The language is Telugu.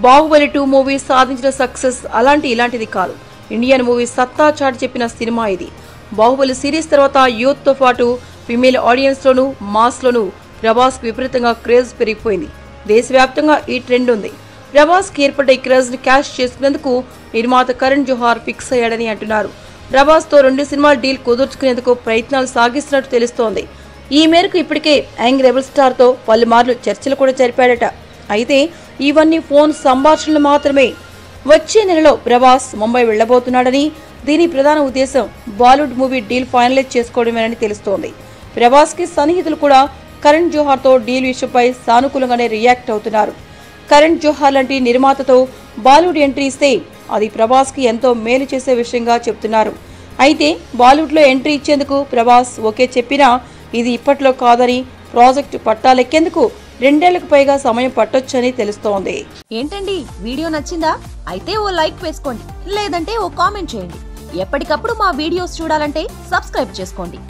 బాహుబలి 2 మూవీ సాధించిన సక్సెస్ అలాంటి ఇలాంటిది కాదు. ఇండియన్ మూవీ సత్తా చాటి చెప్పిన సినిమా ఇది. బాహుబలి సిరీస్ తర్వాత యూత్ తో పాటు ఫిమేల్ ఆడియన్స్ లోను మాస్ లోను ప్రభాస్ కి విపరీతంగా క్రేజ్ పెరిగిపోయింది. దేశవ్యాప్తంగా ఈ ట్రెండ్ ఉంది. ప్రభాస్ కి ఏర్పడ్డ ఈ క్రేజ్ ని క్యాష్ చేసుకునేందుకు నిర్మాత కరణ్ జోహార్ ఫిక్స్ అయ్యాడని అంటున్నారు. ప్రభాస్ తో 2 సినిమాల డీల్ కుదుర్చుకునేందుకు ప్రయత్నాలు సాగిస్తున్నట్టు తెలుస్తోంది. ఈ మేరకు ఇప్పటికే యంగ్ రెబల్ స్టార్ తో పలుమార్లు చర్చలు కూడా జరిపాడట. అయితే ఇవన్నీ ఫోన్ సంభాషణలు మాత్రమే. వచ్చే నెలలో ప్రభాస్ ముంబై వెళ్లబోతున్నాడని, దీని ప్రధాన ఉద్దేశం బాలీవుడ్ మూవీ డీల్ ఫైనలైజ్ చేసుకోవడమేనని తెలుస్తోంది. ప్రభాస్ కి సన్నిహితులు కూడా కరణ్ జోహార్ తో డీల్ విషయంపై సానుకూలంగానే రియాక్ట్ అవుతున్నారు. కరణ్ జోహార్ లాంటి నిర్మాతతో బాలీవుడ్ ఎంట్రీ ఇస్తే అది ప్రభాస్ కి ఎంతో మేలు చేసే విషయంగా చెప్తున్నారు. అయితే బాలీవుడ్ లో ఎంట్రీ ఇచ్చేందుకు ప్రభాస్ ఓకే చెప్పినా ఇది ఇప్పట్లో కాదని, ప్రాజెక్టు పట్టాలెక్కేందుకు 2 ఏళ్లకు పైగా సమయం పట్టొచ్చని తెలుస్తోంది. ఏంటండి వీడియో నచ్చిందా? అయితే ఓ లైక్ వేసుకోండి, లేదంటే ఓ కామెంట్ చేయండి. ఎప్పటికప్పుడు మా వీడియోస్ చూడాలంటే సబ్స్క్రైబ్ చేసుకోండి.